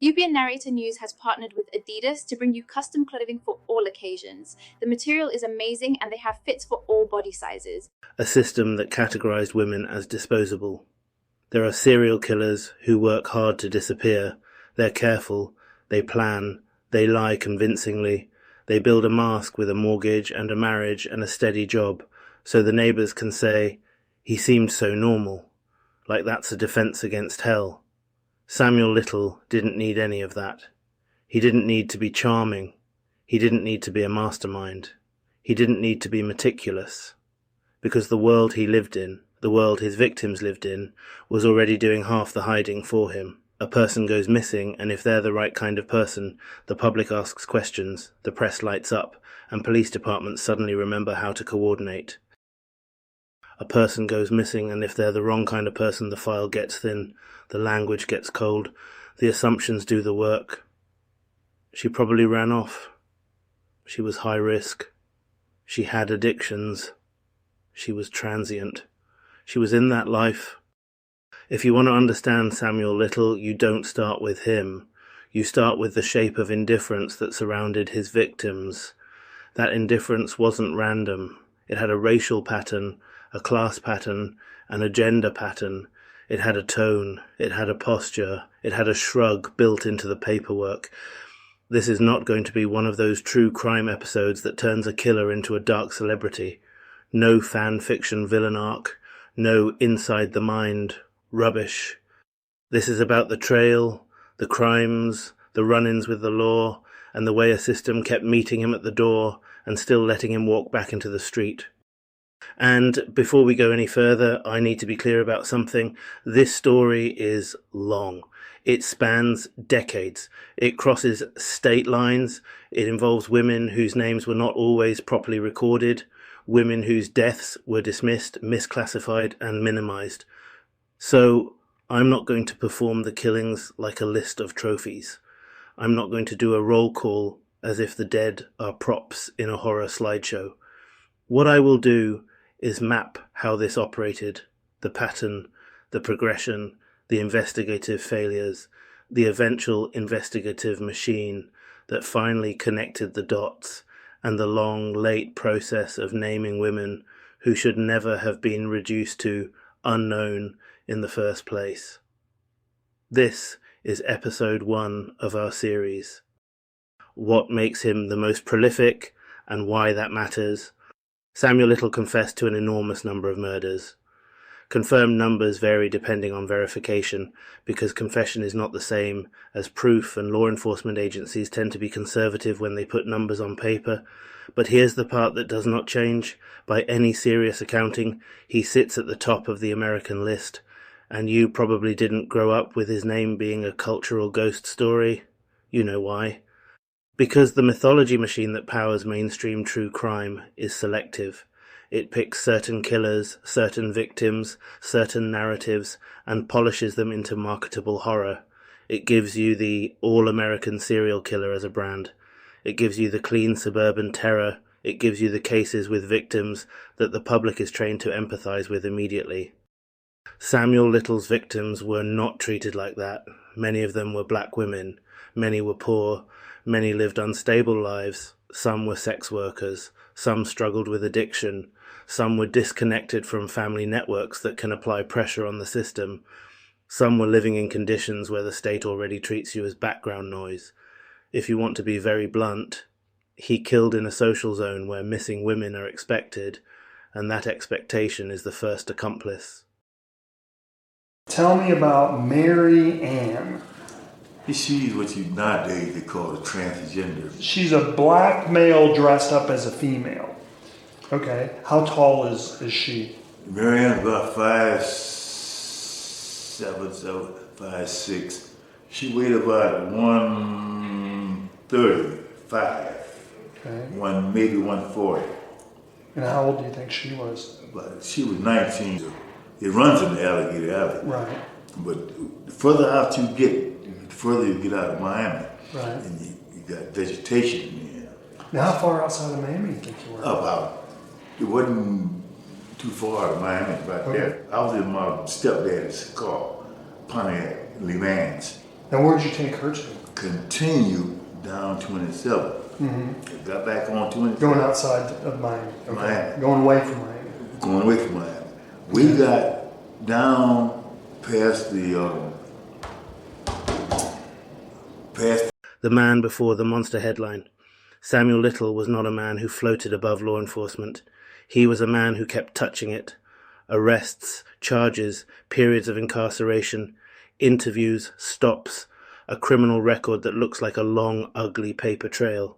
UPN Narrator News has partnered with Adidas to bring you custom clothing for all occasions. The material is amazing and they have fits for all body sizes. A system that categorized women as disposable. There are serial killers who work hard to disappear. They're careful, they plan, they lie convincingly. They build a mask with a mortgage and a marriage and a steady job, so the neighbors can say, "He seemed so normal," like that's a defense against hell. Samuel Little didn't need any of that. He didn't need to be charming. He didn't need to be a mastermind. He didn't need to be meticulous. Because the world he lived in, the world his victims lived in, was already doing half the hiding for him. A person goes missing, and if they're the right kind of person, the public asks questions, the press lights up, and police departments suddenly remember how to coordinate. A person goes missing, and if they're the wrong kind of person, the file gets thin, the language gets cold, the assumptions do the work. She probably ran off. She was high risk. She had addictions. She was transient. She was in that life. If you want to understand Samuel Little, you don't start with him. You start with the shape of indifference that surrounded his victims. That indifference wasn't random. It had a racial pattern, a class pattern, an agenda pattern. It had a tone. It had a posture. It had a shrug built into the paperwork. This is not going to be one of those true crime episodes that turns a killer into a dark celebrity. No fan fiction villain arc. No inside the mind rubbish. This is about the trail, the crimes, the run-ins with the law, and the way a system kept meeting him at the door and still letting him walk back into the street. And before we go any further, I need to be clear about something. This story is long. It spans decades. It crosses state lines. It involves women whose names were not always properly recorded, women whose deaths were dismissed, misclassified, and minimized. So I'm not going to perform the killings like a list of trophies. I'm not going to do a roll call as if the dead are props in a horror slideshow. What I will do is map how this operated, the pattern, the progression, the investigative failures, the eventual investigative machine that finally connected the dots, and the long, late process of naming women who should never have been reduced to unknown in the first place. This is episode 1 of our series. What makes him the most prolific and why that matters. Samuel Little confessed to an enormous number of murders. Confirmed numbers vary depending on verification, because confession is not the same as proof, and law enforcement agencies tend to be conservative when they put numbers on paper. But here's the part that does not change. By any serious accounting, he sits at the top of the American list, and you probably didn't grow up with his name being a cultural ghost story. You know why. Because the mythology machine that powers mainstream true crime is selective. It picks certain killers, certain victims, certain narratives, and polishes them into marketable horror. It gives you the all-American serial killer as a brand. It gives you the clean suburban terror. It gives you the cases with victims that the public is trained to empathize with immediately. Samuel Little's victims were not treated like that. Many of them were black women. Many were poor. Many lived unstable lives. Some were sex workers. Some struggled with addiction. Some were disconnected from family networks that can apply pressure on the system. Some were living in conditions where the state already treats you as background noise. If you want to be very blunt, he killed in a social zone where missing women are expected, and that expectation is the first accomplice. Tell me about Mary Ann. She's what you nowadays they call a transgender. She's a black male dressed up as a female. Okay. How tall is she? Marianne's about 5'7", 5'6". She weighed about 135. Okay. Maybe 140. And how old do you think she was? But she was 19. It runs in the Alligator Alley. Right. But the further out you get, the further you get out of Miami. Right. And you got vegetation in there. Now, how far outside of Miami do you think you were? It wasn't too far out of Miami, right there. I was in my stepdad's car, Pontiac Le Mans. Now, where'd you take her to? Continue down 27. Got back on 27. Going outside of Miami. Okay. Miami. Going away from Miami. Going away from Miami. We got down past The man before the monster headline. Samuel Little was not a man who floated above law enforcement. He was a man who kept touching it. Arrests, charges, periods of incarceration, interviews, stops, a criminal record that looks like a long, ugly paper trail.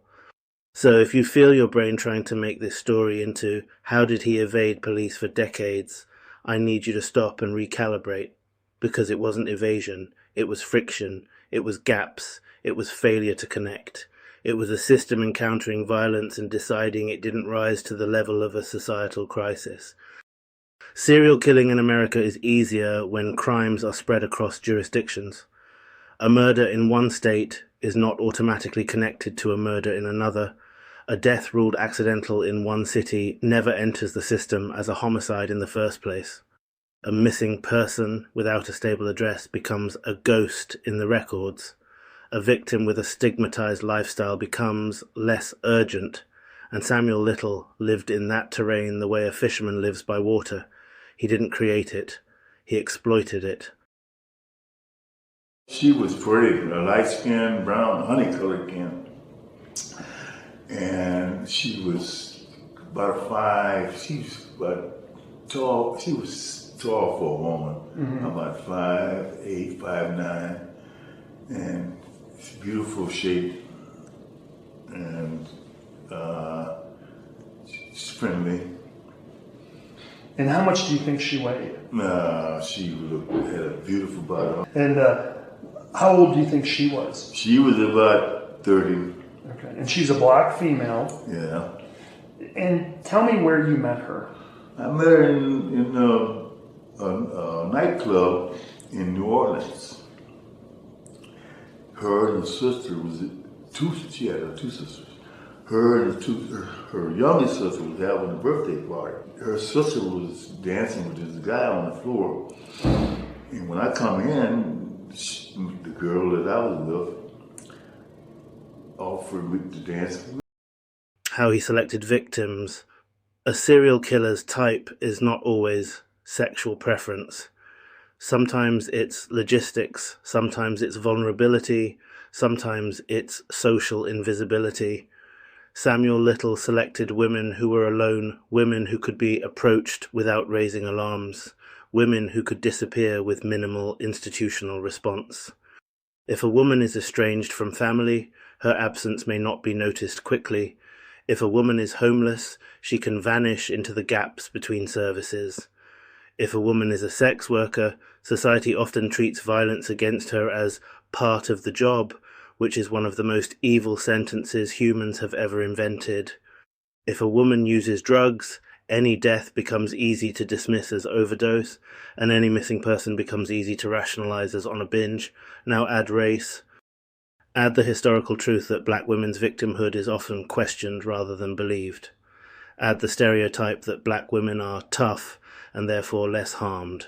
So if you feel your brain trying to make this story into how did he evade police for decades, I need you to stop and recalibrate, because it wasn't evasion, it was friction, it was gaps, it was failure to connect. It was a system encountering violence and deciding it didn't rise to the level of a societal crisis. Serial killing in America is easier when crimes are spread across jurisdictions. A murder in one state is not automatically connected to a murder in another. A death ruled accidental in one city never enters the system as a homicide in the first place. A missing person without a stable address becomes a ghost in the records. A victim with a stigmatized lifestyle becomes less urgent, and Samuel Little lived in that terrain the way a fisherman lives by water. He didn't create it, he exploited it. She was pretty, a light-skinned, brown, honey-colored skin. And she was about 5, she was about tall, she was tall for a woman, about 5'8", 5'9", and beautiful shape, and she's friendly. And how much do you think she weighed? She had a beautiful body. And how old do you think she was? She was about 30. Okay. And she's a black female. Yeah. And tell me where you met her. I met her in a nightclub in New Orleans. Her and her sister she had 2 sisters. Her youngest sister was having a birthday party. Her sister was dancing with this guy on the floor. And when I come in, the girl that I was with offered me to dance. How he selected victims. A serial killer's type is not always sexual preference. Sometimes it's logistics, sometimes it's vulnerability, sometimes it's social invisibility. Samuel Little selected women who were alone, women who could be approached without raising alarms, women who could disappear with minimal institutional response. If a woman is estranged from family, her absence may not be noticed quickly. If a woman is homeless, she can vanish into the gaps between services. If a woman is a sex worker, society often treats violence against her as part of the job, which is one of the most evil sentences humans have ever invented. If a woman uses drugs, any death becomes easy to dismiss as overdose, and any missing person becomes easy to rationalize as on a binge. Now add race. Add the historical truth that black women's victimhood is often questioned rather than believed. Add the stereotype that black women are tough and therefore less harmed.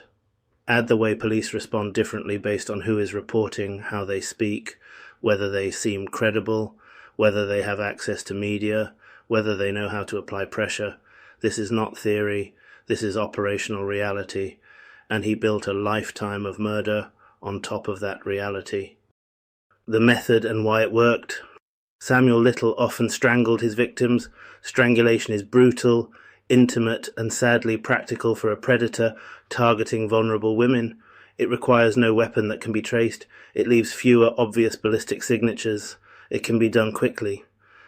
Add the way police respond differently based on who is reporting, how they speak, whether they seem credible, whether they have access to media, whether they know how to apply pressure. This is not theory, this is operational reality, and he built a lifetime of murder on top of that reality. The method and why it worked. Samuel Little often strangled his victims. Strangulation is brutal, intimate, and sadly practical for a predator targeting vulnerable women. It requires no weapon that can be traced. It leaves fewer obvious ballistic signatures. It can be done quickly.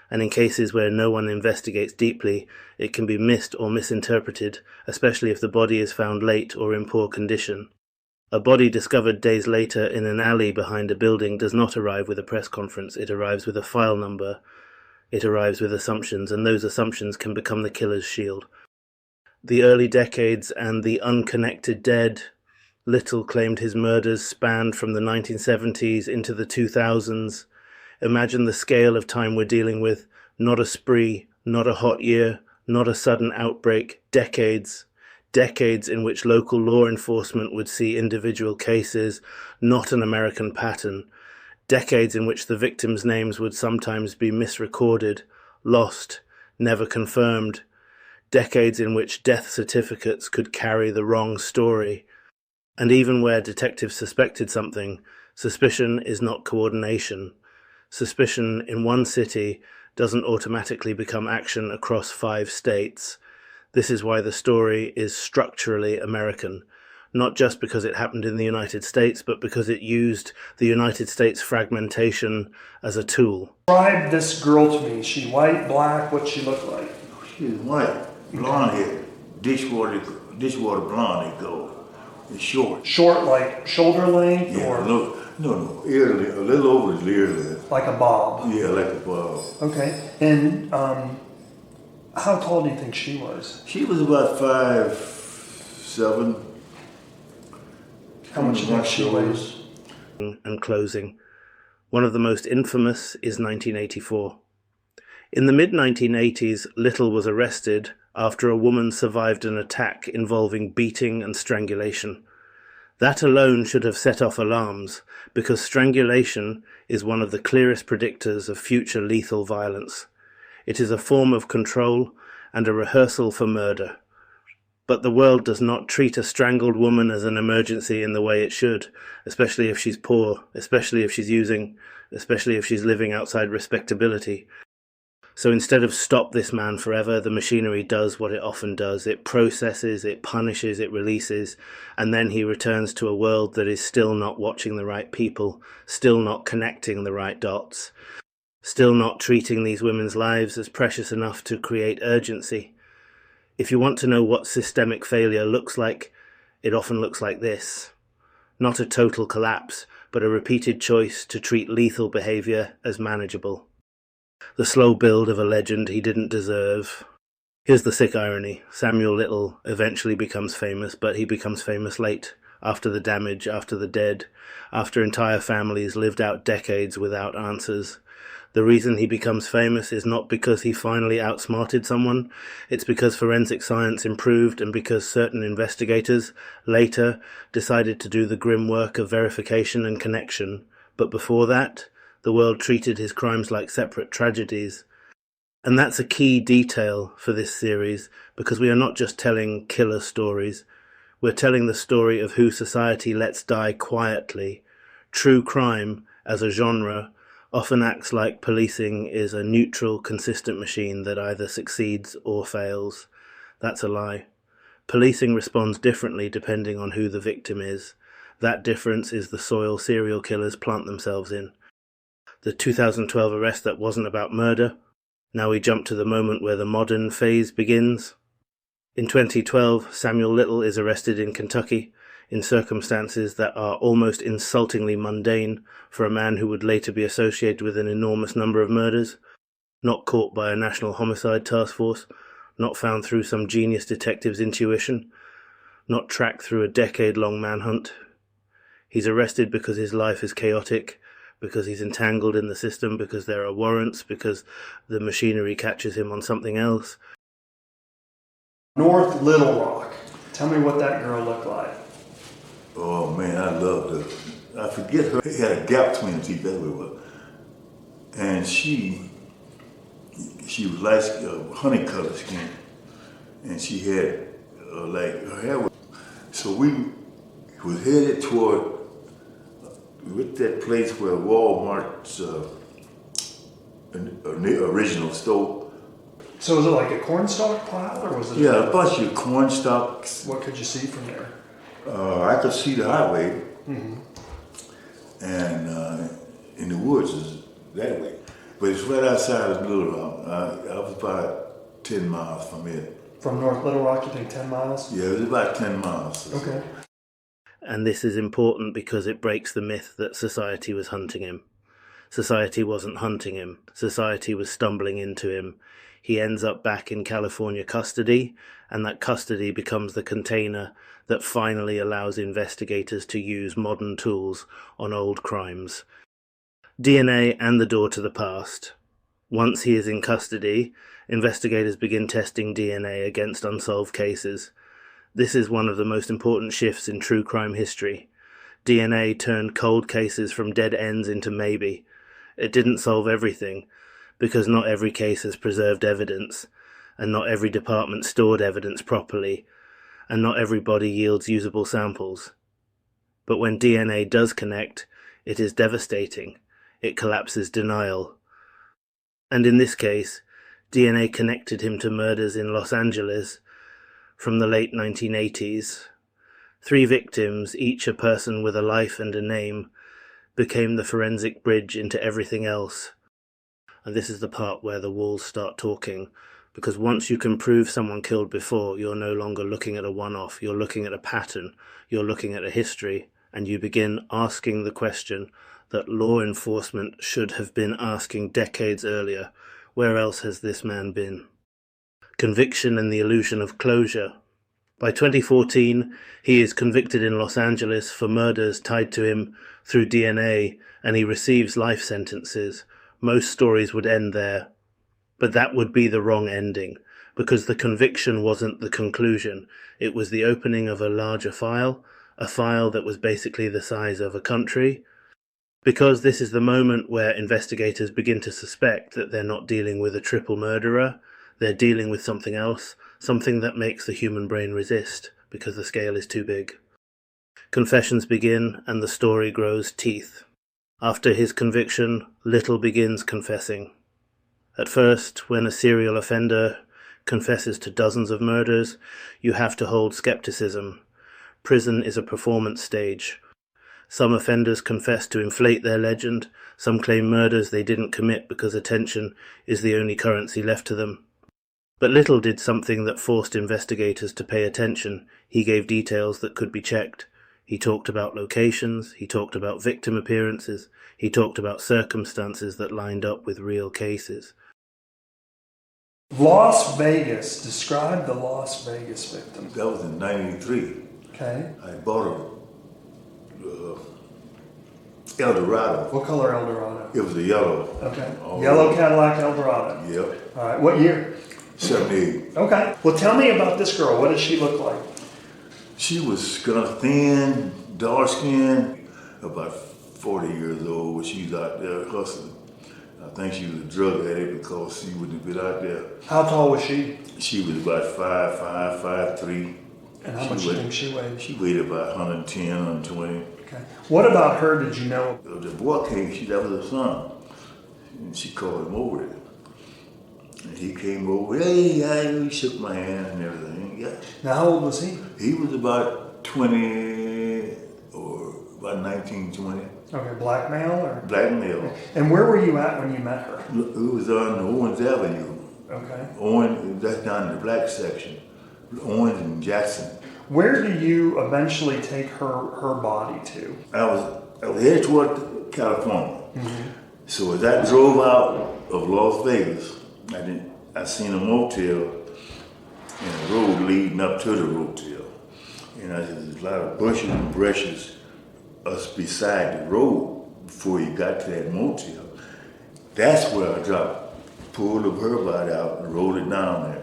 And in cases where no one investigates deeply, it can be missed or misinterpreted, especially if the body is found late or in poor condition. A body discovered days later in an alley behind a building does not arrive with a press conference. It arrives with a file number. It arrives with assumptions, and those assumptions can become the killer's shield. The early decades and the unconnected dead. Little claimed his murders spanned from the 1970s into the 2000s. Imagine the scale of time we're dealing with. Not a spree, not a hot year, not a sudden outbreak. Decades. decades in which local law enforcement would see individual cases, not an American pattern, decades in which the victims' names would sometimes be misrecorded, lost, never confirmed, decades in which death certificates could carry the wrong story, and even where detectives suspected something, suspicion is not coordination. Suspicion in one city doesn't automatically become action across 5 states. This is why the story is structurally American, not just because it happened in the United States, but because it used the United States fragmentation as a tool. Describe this girl to me. Is she white, black? What's she look like? She was white, blonde hair, dishwater blonde, they call it. It's short. Short, like shoulder length, Yeah, or no, ear length, a little over his ear length. like a bob? Yeah, like a bob. Okay. And how tall do you think she was? She was about 5'7". How much do you think she weighs? And closing. One of the most infamous is 1984. In the mid-1980s, Little was arrested after a woman survived an attack involving beating and strangulation. That alone should have set off alarms, because strangulation is one of the clearest predictors of future lethal violence. It is a form of control and a rehearsal for murder. But the world does not treat a strangled woman as an emergency in the way it should, especially if she's poor, especially if she's living outside respectability. So instead of stop this man forever, the machinery does what it often does. It processes, it punishes, it releases, and then he returns to a world that is still not watching the right people, still not connecting the right dots, still not treating these women's lives as precious enough to create urgency. If you want to know what systemic failure looks like, it often looks like this. Not a total collapse, but a repeated choice to treat lethal behavior as manageable. The slow build of a legend he didn't deserve. Here's the sick irony. Samuel Little eventually becomes famous, but he becomes famous late, after the damage, after the dead, after entire families lived out decades without answers. The reason he becomes famous is not because he finally outsmarted someone, it's because forensic science improved and because certain investigators later decided to do the grim work of verification and connection. But before that, the world treated his crimes like separate tragedies. And that's a key detail for this series, because we are not just telling killer stories. We're telling the story of who society lets die quietly. True crime, as a genre, often acts like policing is a neutral, consistent machine that either succeeds or fails. That's a lie. Policing responds differently depending on who the victim is. That difference is the soil serial killers plant themselves in. The 2012 arrest that wasn't about murder. Now we jump to the moment where the modern phase begins. In 2012, Samuel Little is arrested in Kentucky in circumstances that are almost insultingly mundane for a man who would later be associated with an enormous number of murders, not caught by a national homicide task force, not found through some genius detective's intuition, not tracked through a decade-long manhunt. He's arrested because his life is chaotic, because he's entangled in the system, because there are warrants, because the machinery catches him on something else. North Little Rock. Tell me what that girl looked like. Oh man, I loved her. I forget her. She had a gap between her teeth, that's what it was. And she was like honey colored skin. And she had like her hair was. So we was headed toward with that place where Walmart's original store. So was it like a cornstalk pile, or was it? Yeah, a bunch of corn stalks. What could you see from there? I could see the highway, and in the woods is that way. But it's right outside of Little Rock. I was about 10 miles from it. From North Little Rock, you think 10 miles? Yeah, it was about 10 miles. Okay. And this is important because it breaks the myth that society was hunting him. Society wasn't hunting him. Society was stumbling into him. He ends up back in California custody, and that custody becomes the container that finally allows investigators to use modern tools on old crimes. DNA and the door to the past. Once he is in custody, investigators begin testing DNA against unsolved cases. This is one of the most important shifts in true crime history. DNA turned cold cases from dead ends into maybe. It didn't solve everything, because not every case has preserved evidence, and not every department stored evidence properly, and not every body yields usable samples. But when DNA does connect, it is devastating. It collapses denial. And in this case, DNA connected him to murders in Los Angeles from the late 1980s. 3 victims, each a person with a life and a name, became the forensic bridge into everything else. And this is the part where the walls start talking, because once you can prove someone killed before, you're no longer looking at a one-off, you're looking at a pattern, you're looking at a history, and you begin asking the question that law enforcement should have been asking decades earlier: where else has this man been? Conviction and the illusion of closure. By 2014, he is convicted in Los Angeles for murders tied to him through DNA, and he receives life sentences. Most stories would end there. But that would be the wrong ending, because the conviction wasn't the conclusion. It was the opening of a larger file, a file that was basically the size of a country. Because this is the moment where investigators begin to suspect that they're not dealing with a triple murderer, they're dealing with something else, something that makes the human brain resist, because the scale is too big. Confessions begin, and the story grows teeth. After his conviction, Little begins confessing. At first, when a serial offender confesses to dozens of murders, you have to hold skepticism. Prison is a performance stage. Some offenders confess to inflate their legend, some claim murders they didn't commit because attention is the only currency left to them. But Little did something that forced investigators to pay attention. He gave details that could be checked. He talked about locations, he talked about victim appearances, he talked about circumstances that lined up with real cases. Las Vegas. Describe the Las Vegas victim. That was in '93. Okay. I bought a Eldorado. What color Eldorado? It was a yellow. Okay. Oh, Yellow Cadillac Eldorado. Yep. All right. What year? 78. Okay. Well, tell me about this girl. What does she look like? She was kind of thin, dark skinned, about 40 years old. She was out there hustling. I think she was a drug addict because she wouldn't have been out there. How tall was she? She was about 5'5", 5'3". And how much do you think she weighed? She weighed about 110, 120. Okay. What about her did you know? The boy came, that was her son. And she called him over there. And he came over, hey, he shook my hand and everything. Yeah. Now, how old was he? He was about 20 or about 19, 20. Okay, black male or? Black male. And where were you at when you met her? It was on Owens Avenue. Okay. Owens, that's down in the black section. Owens and Jackson. Where do you eventually take her body to? I was headed toward California. Mm-hmm. So as I drove out of Las Vegas, I seen a motel and a road leading up to the motel. And there's a lot of bushes and brushes beside the road before you got to that motel. That's where I pulled up her body out and rolled it down there.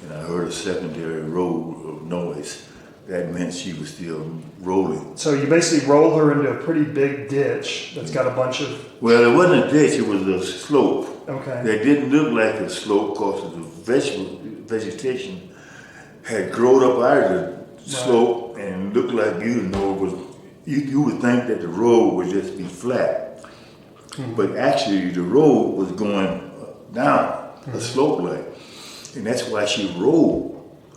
And I heard a secondary roll of noise. That meant she was still rolling. So you basically roll her into a pretty big ditch that's got a bunch of... Well, it wasn't a ditch, it was a slope. Okay. That didn't look like a slope because the vegetation had grown up out of the slope and looked like you would think that the road would just be flat. Mm-hmm. But actually the road was going down, a slope like. And that's why she rolled.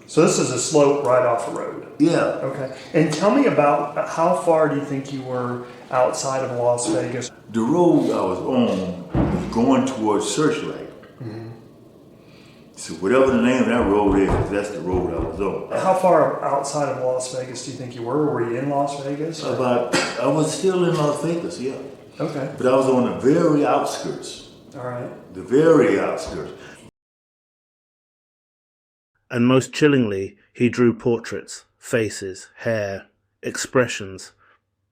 So this is a slope right off the road? Yeah. Okay. And tell me about how far do you think you were outside of Las Vegas? The road I was on was going towards Searchlight. Mm-hmm. So whatever the name of that road is, that's the road I was on. How far outside of Las Vegas do you think you were? Were you in Las Vegas? I was still in Las Vegas, yeah. Okay. But I was on the very outskirts. All right. The very outskirts. And most chillingly, he drew portraits, faces, hair, expressions,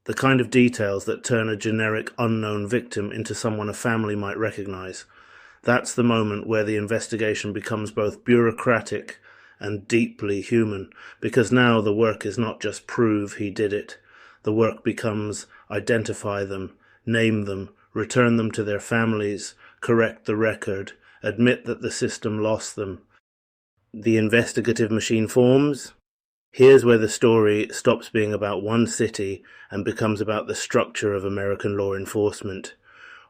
the kind of details that turn a generic unknown victim into someone a family might recognize. That's the moment where the investigation becomes both bureaucratic and deeply human, because now the work is not just prove he did it. The work becomes identify them, name them, return them to their families, correct the record, admit that the system lost them. The investigative machine forms. Here's where the story stops being about one city and becomes about the structure of American law enforcement.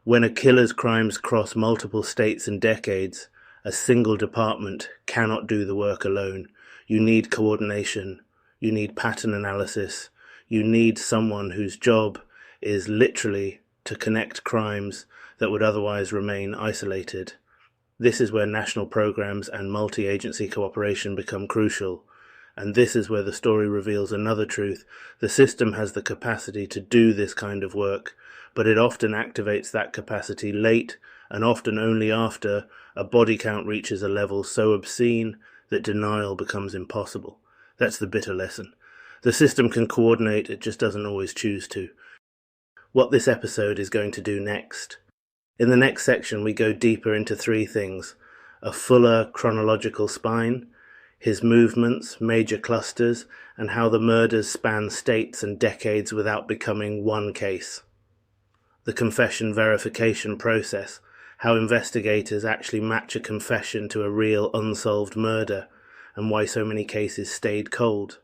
When a killer's crimes cross multiple states and decades, a single department cannot do the work alone. You need coordination. You need pattern analysis. You need someone whose job is literally to connect crimes that would otherwise remain isolated. This is where national programs and multi-agency cooperation become crucial. And this is where the story reveals another truth. The system has the capacity to do this kind of work, but it often activates that capacity late and often only after a body count reaches a level so obscene that denial becomes impossible. That's the bitter lesson. The system can coordinate, it just doesn't always choose to. What this episode is going to do next. In the next section, we go deeper into three things: a fuller chronological spine, his movements, major clusters, and how the murders span states and decades without becoming one case. The confession verification process, how investigators actually match a confession to a real unsolved murder, and why so many cases stayed cold.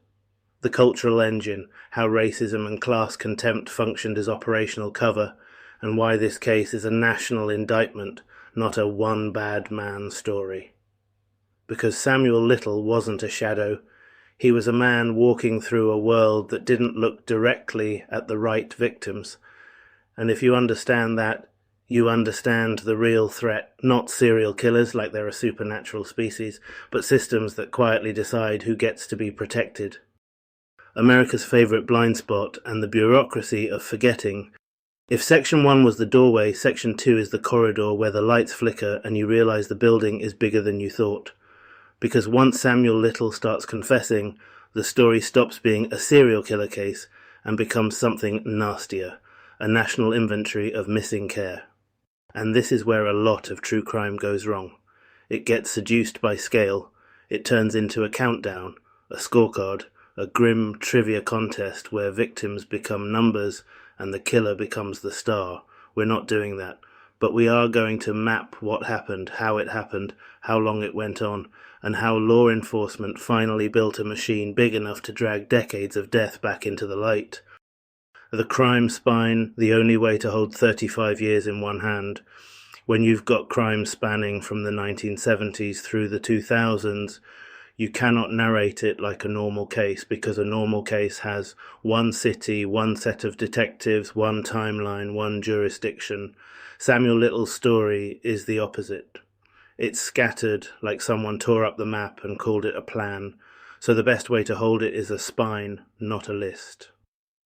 The cultural engine, how racism and class contempt functioned as operational cover, and why this case is a national indictment, not a one bad man story. Because Samuel Little wasn't a shadow. He was a man walking through a world that didn't look directly at the right victims. And if you understand that, you understand the real threat, not serial killers like they're a supernatural species, but systems that quietly decide who gets to be protected. America's favorite blind spot and the bureaucracy of forgetting. If Section 1 was the doorway, Section 2 is the corridor where the lights flicker and you realize the building is bigger than you thought. Because once Samuel Little starts confessing, the story stops being a serial killer case and becomes something nastier, a national inventory of missing care. And this is where a lot of true crime goes wrong. It gets seduced by scale. It turns into a countdown, a scorecard, a grim trivia contest where victims become numbers and the killer becomes the star. We're not doing that. But we are going to map what happened, how long it went on, and how law enforcement finally built a machine big enough to drag decades of death back into the light. The crime spine, the only way to hold 35 years in one hand. When you've got crime spanning from the 1970s through the 2000s, you cannot narrate it like a normal case, because a normal case has one city, one set of detectives, one timeline, one jurisdiction. Samuel Little's story is the opposite. It's scattered like someone tore up the map and called it a plan, so the best way to hold it is a spine, not a list.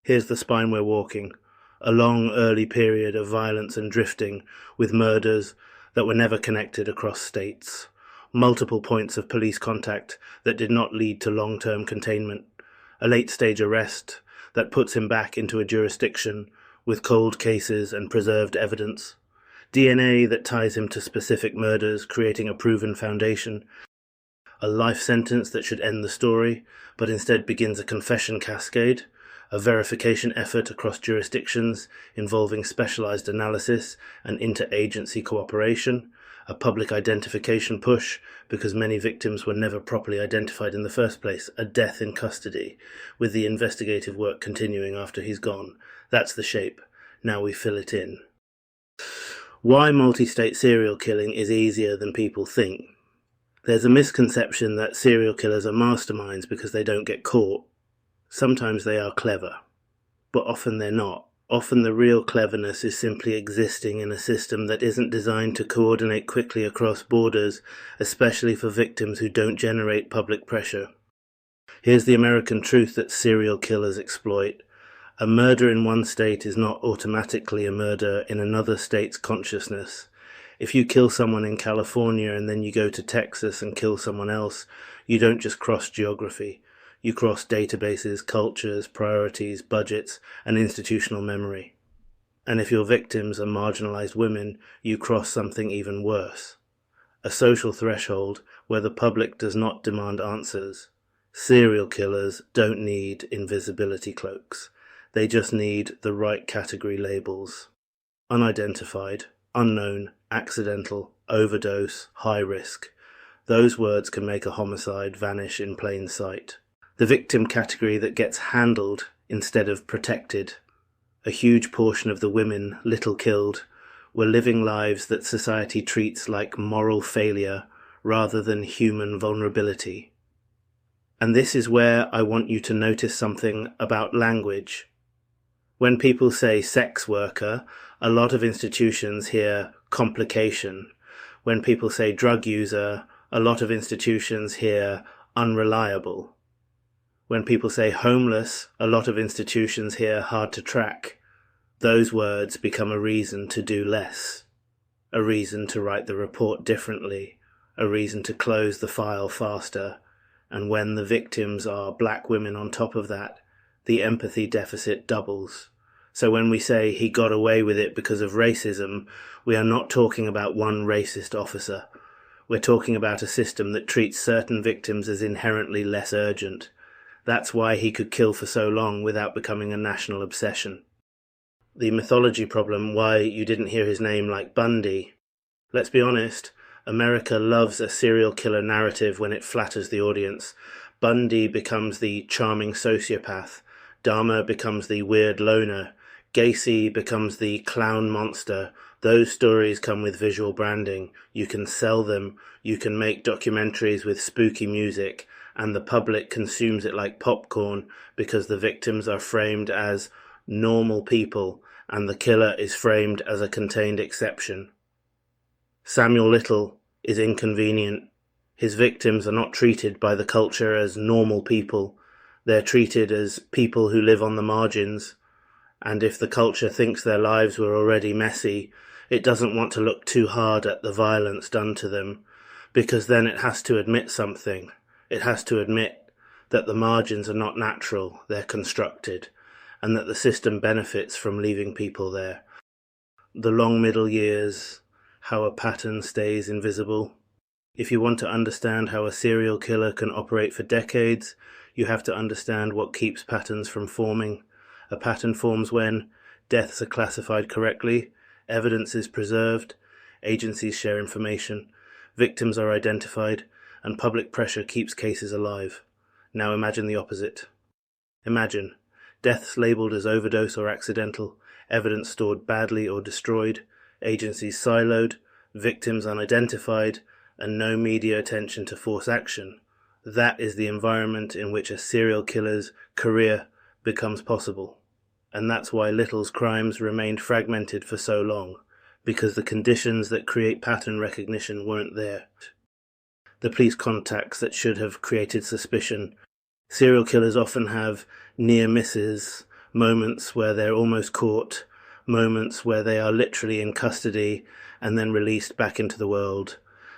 Here's the spine we're walking. A long early period of violence and drifting, with murders that were never connected across states. Multiple points of police contact that did not lead to long-term containment. A late-stage arrest that puts him back into a jurisdiction with cold cases and preserved evidence. DNA that ties him to specific murders, creating a proven foundation. A life sentence that should end the story, but instead begins a confession cascade. A verification effort across jurisdictions involving specialized analysis and interagency cooperation. A public identification push because many victims were never properly identified in the first place. A death in custody, with the investigative work continuing after he's gone. That's the shape. Now we fill it in. Why multi-state serial killing is easier than people think. There's a misconception that serial killers are masterminds because they don't get caught. Sometimes they are clever, but often they're not. Often the real cleverness is simply existing in a system that isn't designed to coordinate quickly across borders, especially for victims who don't generate public pressure. Here's the American truth that serial killers exploit. A murder in one state is not automatically a murder in another state's consciousness. If you kill someone in California and then you go to Texas and kill someone else, you don't just cross geography. You cross databases, cultures, priorities, budgets, and institutional memory. And if your victims are marginalized women, you cross something even worse. a social threshold where the public does not demand answers. Serial killers don't need invisibility cloaks. They just need the right category labels. Unidentified, unknown, accidental, overdose, high risk. Those words can make a homicide vanish in plain sight. The victim category that gets handled instead of protected. A huge portion of the women Little killed were living lives that society treats like moral failure rather than human vulnerability. And this is where I want you to notice something about language. When people say sex worker, a lot of institutions hear complication. When people say drug user, a lot of institutions hear unreliable. When people say homeless, a lot of institutions hear hard to track. Those words become a reason to do less, a reason to write the report differently, a reason to close the file faster. And when the victims are black women on top of that, the empathy deficit doubles. So when we say he got away with it because of racism, we are not talking about one racist officer. We're talking about a system that treats certain victims as inherently less urgent. That's why he could kill for so long without becoming a national obsession. The mythology problem, why you didn't hear his name like Bundy. Let's be honest, America loves a serial killer narrative when it flatters the audience. Bundy becomes the charming sociopath. Dahmer becomes the weird loner. Gacy becomes the clown monster. Those stories come with visual branding. You can sell them. You can make documentaries with spooky music. And the public consumes it like popcorn because the victims are framed as normal people and the killer is framed as a contained exception. Samuel Little is inconvenient. His victims are not treated by the culture as normal people. They're treated as people who live on the margins. And if the culture thinks their lives were already messy, it doesn't want to look too hard at the violence done to them, because then it has to admit something. It has to admit that the margins are not natural, they're constructed, and that the system benefits from leaving people there. The long middle years, how a pattern stays invisible. If you want to understand how a serial killer can operate for decades, you have to understand what keeps patterns from forming. A pattern forms when deaths are classified correctly, evidence is preserved, agencies share information, victims are identified, and public pressure keeps cases alive. Now imagine the opposite. Imagine deaths labelled as overdose or accidental, evidence stored badly or destroyed, agencies siloed, victims unidentified, and no media attention to force action. That is the environment in which a serial killer's career becomes possible. And that's why Little's crimes remained fragmented for so long, because the conditions that create pattern recognition weren't there. The police contacts that should have created suspicion. Serial killers often have near misses, moments where they're almost caught, moments where they are literally in custody and then released back into the world.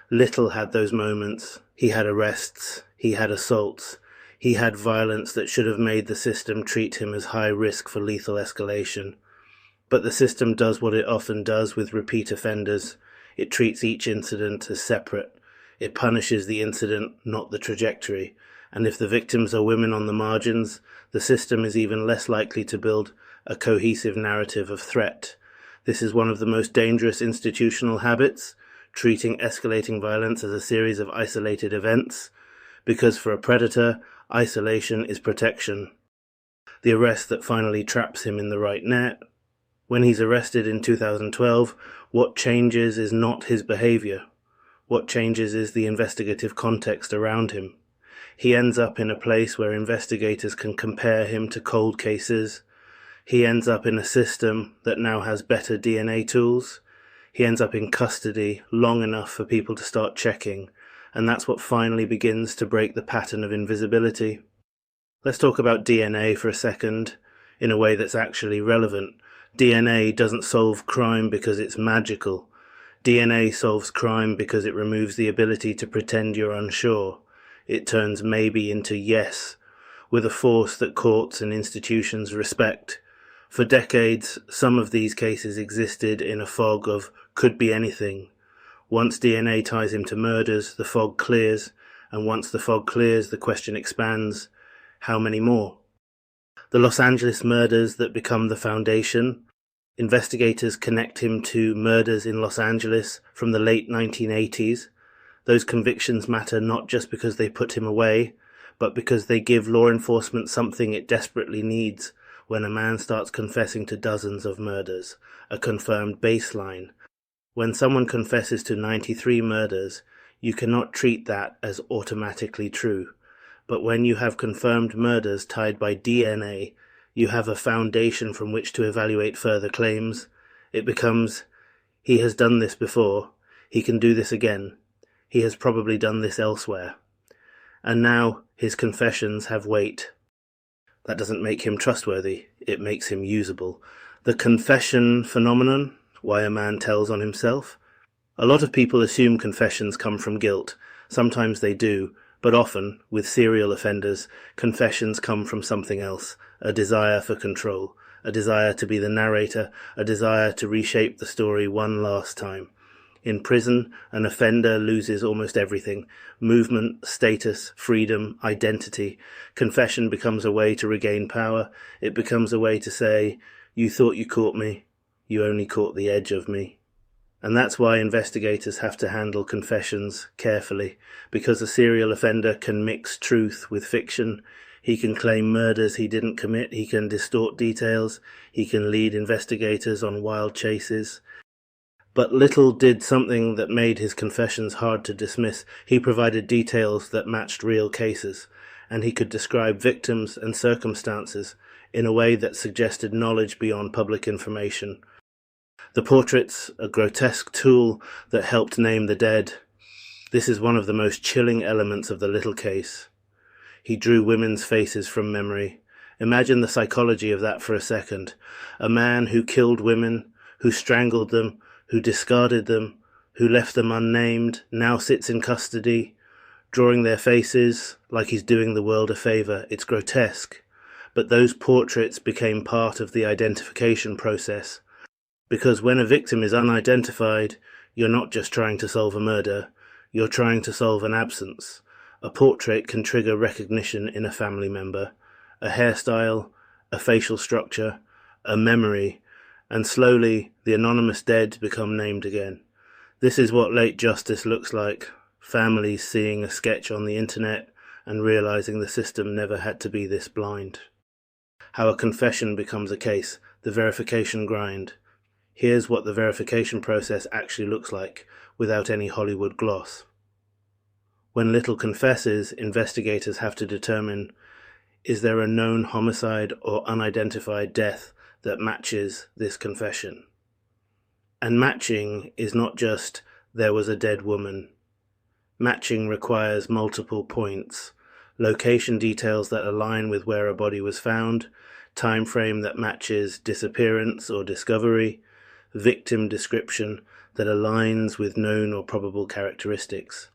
Little had those moments. He had arrests, he had assaults, he had violence that should have made the system treat him as high risk for lethal escalation. But the system does what it often does with repeat offenders. It treats each incident as separate. It punishes the incident, not the trajectory. And if the victims are women on the margins, the system is even less likely to build a cohesive narrative of threat. This is one of the most dangerous institutional habits, treating escalating violence as a series of isolated events, because for a predator, isolation is protection. The arrest that finally traps him in the right net. When he's arrested in 2012, what changes is not his behavior. What changes is the investigative context around him. He ends up in a place where investigators can compare him to cold cases. He ends up in a system that now has better DNA tools. He ends up in custody long enough for people to start checking, and that's what finally begins to break the pattern of invisibility. Let's talk about DNA for a second, in a way that's actually relevant. DNA doesn't solve crime because it's magical. DNA solves crime because it removes the ability to pretend you're unsure. It turns maybe into yes, with a force that courts and institutions respect. For decades, some of these cases existed in a fog of could be anything. Once DNA ties him to murders, the fog clears, and once the fog clears, the question expands, how many more? The Los Angeles murders that become the foundation. Investigators connect him to murders in Los Angeles from the late 1980s. Those convictions matter not just because they put him away, but because they give law enforcement something it desperately needs when a man starts confessing to dozens of murders, a confirmed baseline. When someone confesses to 93 murders, you cannot treat that as automatically true. But when you have confirmed murders tied by DNA, you have a foundation from which to evaluate further claims. It becomes, he has done this before, he can do this again, he has probably done this elsewhere. And now his confessions have weight. That doesn't make him trustworthy, it makes him usable. The confession phenomenon, why a man tells on himself. A lot of people assume confessions come from guilt. Sometimes they do, but often, with serial offenders, confessions come from something else, a desire for control, a desire to be the narrator, a desire to reshape the story one last time. In prison, an offender loses almost everything: movement, status, freedom, identity. Confession becomes a way to regain power. It becomes a way to say, you thought you caught me, you only caught the edge of me. And that's why investigators have to handle confessions carefully, because a serial offender can mix truth with fiction. He can claim murders he didn't commit, he can distort details, he can lead investigators on wild chases. But Little did something that made his confessions hard to dismiss. He provided details that matched real cases, and he could describe victims and circumstances in a way that suggested knowledge beyond public information. The portraits, a grotesque tool that helped name the dead. This is one of the most chilling elements of the Little case. He drew women's faces from memory. Imagine the psychology of that for a second. A man who killed women, who strangled them, who discarded them, who left them unnamed, now sits in custody, drawing their faces like he's doing the world a favor. It's grotesque. But those portraits became part of the identification process. Because when a victim is unidentified, you're not just trying to solve a murder, you're trying to solve an absence. A portrait can trigger recognition in a family member, a hairstyle, a facial structure, a memory, and slowly the anonymous dead become named again. This is what late justice looks like, families seeing a sketch on the internet and realizing the system never had to be this blind. How a confession becomes a case, the verification grind. Here's what the verification process actually looks like, without any Hollywood gloss. When Little confesses, investigators have to determine, is there a known homicide or unidentified death that matches this confession? And matching is not just, there was a dead woman. Matching requires multiple points: location details that align with where a body was found, time frame that matches disappearance or discovery, victim description that aligns with known or probable characteristics,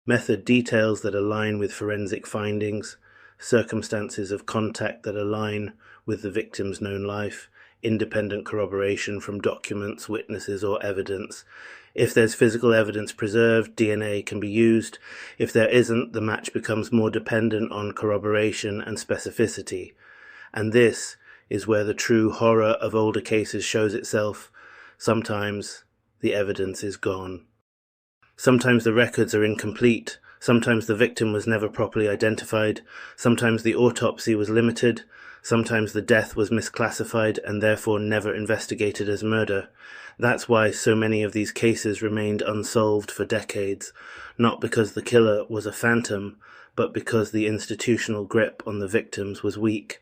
method details that align with forensic findings, circumstances of contact that align with the victim's known life, independent corroboration from documents, witnesses, or evidence. If there's physical evidence preserved, DNA can be used. If there isn't, the match becomes more dependent on corroboration and specificity. And this is where the true horror of older cases shows itself. Sometimes the evidence is gone. Sometimes the records are incomplete. Sometimes the victim was never properly identified. Sometimes the autopsy was limited. Sometimes the death was misclassified and therefore never investigated as murder. That's why so many of these cases remained unsolved for decades, not because the killer was a phantom, but because the institutional grip on the victims was weak.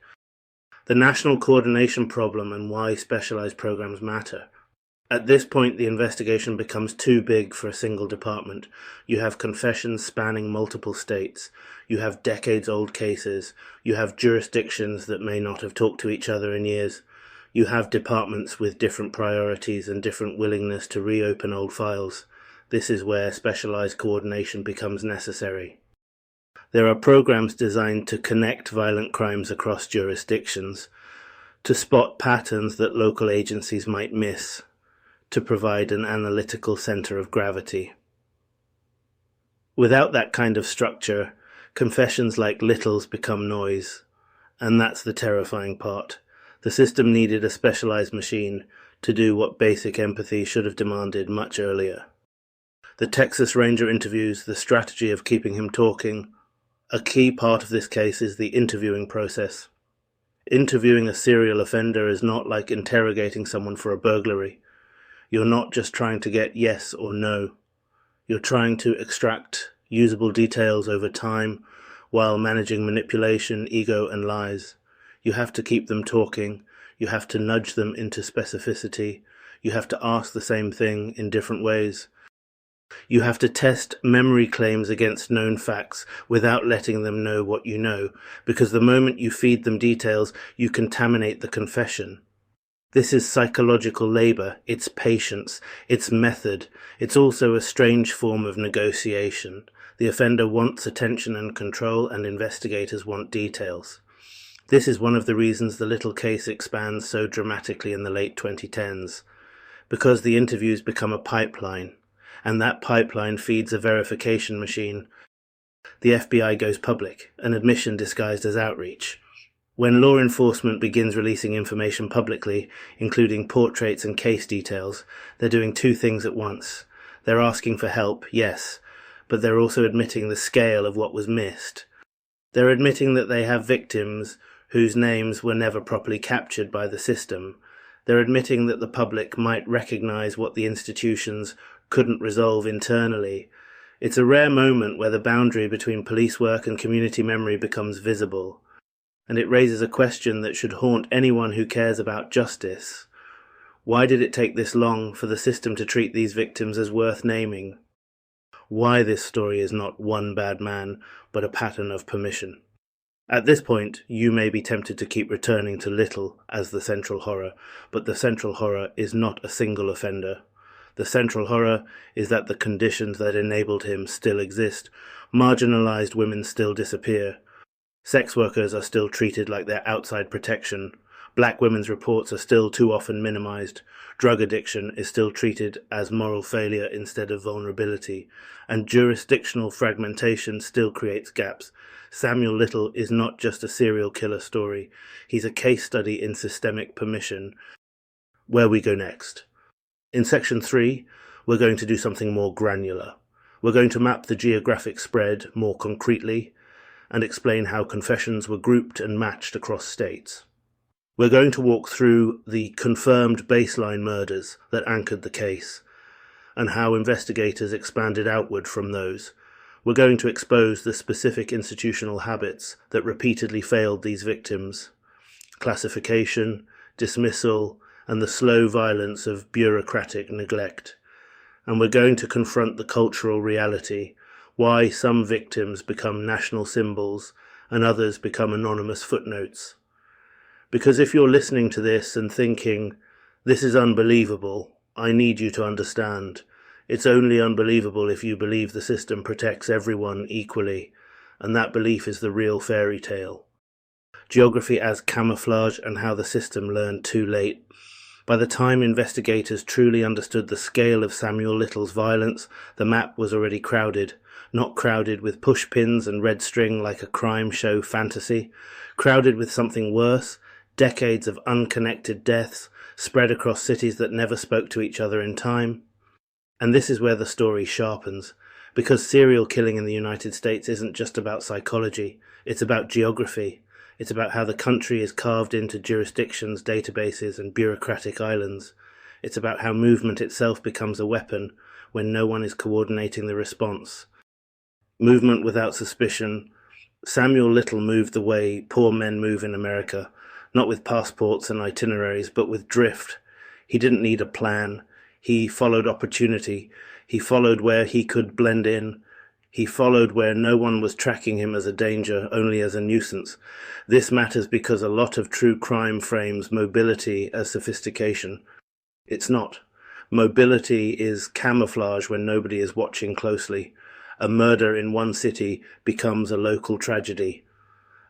The national coordination problem and why specialized programs matter. At this point, the investigation becomes too big for a single department. You have confessions spanning multiple states. You have decades-old cases. You have jurisdictions that may not have talked to each other in years. You have departments with different priorities and different willingness to reopen old files. This is where specialized coordination becomes necessary. There are programs designed to connect violent crimes across jurisdictions, to spot patterns that local agencies might miss, to provide an analytical center of gravity. Without that kind of structure, confessions like Little's become noise, and that's the terrifying part. The system needed a specialized machine to do what basic empathy should have demanded much earlier. The Texas Ranger interviews, the strategy of keeping him talking. A key part of this case is the interviewing process. Interviewing a serial offender is not like interrogating someone for a burglary. You're not just trying to get yes or no. You're trying to extract usable details over time while managing manipulation, ego, and lies. You have to keep them talking. You have to nudge them into specificity. You have to ask the same thing in different ways. You have to test memory claims against known facts without letting them know what you know, because the moment you feed them details, you contaminate the confession. This is psychological labor, it's patience, it's method, it's also a strange form of negotiation. The offender wants attention and control, and investigators want details. This is one of the reasons the Little case expands so dramatically in the late 2010s, because the interviews become a pipeline, and that pipeline feeds a verification machine. The FBI goes public, an admission disguised as outreach. When law enforcement begins releasing information publicly, including portraits and case details, they're doing two things at once. They're asking for help, yes, but they're also admitting the scale of what was missed. They're admitting that they have victims whose names were never properly captured by the system. They're admitting that the public might recognize what the institutions couldn't resolve internally. It's a rare moment where the boundary between police work and community memory becomes visible. And it raises a question that should haunt anyone who cares about justice. Why did it take this long for the system to treat these victims as worth naming? Why this story is not one bad man, but a pattern of permission. At this point, you may be tempted to keep returning to Little as the central horror, but the central horror is not a single offender. The central horror is that the conditions that enabled him still exist. Marginalized women still disappear. Sex workers are still treated like they're outside protection. Black women's reports are still too often minimized. Drug addiction is still treated as moral failure instead of vulnerability. And jurisdictional fragmentation still creates gaps. Samuel Little is not just a serial killer story. He's a case study in systemic permission. Where we go next. In Section 3, we're going to do something more granular. We're going to map the geographic spread more concretely and explain how confessions were grouped and matched across states. We're going to walk through the confirmed baseline murders that anchored the case, and how investigators expanded outward from those. We're going to expose the specific institutional habits that repeatedly failed these victims: classification, dismissal, and the slow violence of bureaucratic neglect. And we're going to confront the cultural reality, why some victims become national symbols and others become anonymous footnotes. Because if you're listening to this and thinking, this is unbelievable, I need you to understand, it's only unbelievable if you believe the system protects everyone equally, and that belief is the real fairy tale. Geography as camouflage and how the system learned too late. By the time investigators truly understood the scale of Samuel Little's violence, the map was already crowded. Not crowded with pushpins and red string like a crime show fantasy, crowded with something worse, decades of unconnected deaths spread across cities that never spoke to each other in time. And this is where the story sharpens, because serial killing in the United States isn't just about psychology, it's about geography. It's about how the country is carved into jurisdictions, databases, and bureaucratic islands. It's about how movement itself becomes a weapon when no one is coordinating the response. Movement without suspicion. Samuel Little moved the way poor men move in America, not with passports and itineraries, but with drift. He didn't need a plan. He followed opportunity. He followed where he could blend in. He followed where no one was tracking him as a danger, only as a nuisance. This matters because a lot of true crime frames mobility as sophistication. It's not. Mobility is camouflage when nobody is watching closely. A murder in one city becomes a local tragedy.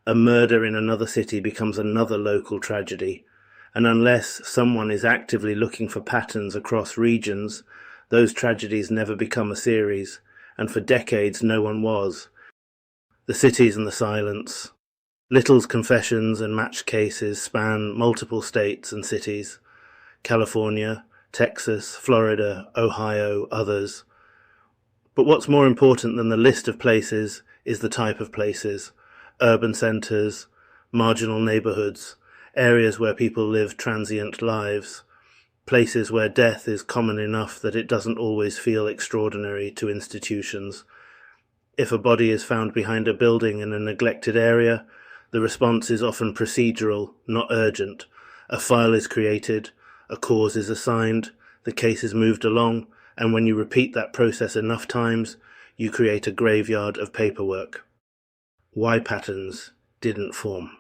A murder in another city becomes another local tragedy. And unless someone is actively looking for patterns across regions, those tragedies never become a series, and for decades no one was. The cities and the silence. Little's confessions and matched cases span multiple states and cities: California, Texas, Florida, Ohio, others. But what's more important than the list of places is the type of places: urban centers, marginal neighborhoods, areas where people live transient lives, places where death is common enough that it doesn't always feel extraordinary to institutions. If a body is found behind a building in a neglected area, the response is often procedural, not urgent. A file is created, a cause is assigned, the case is moved along, and when you repeat that process enough times, you create a graveyard of paperwork. Why patterns didn't form.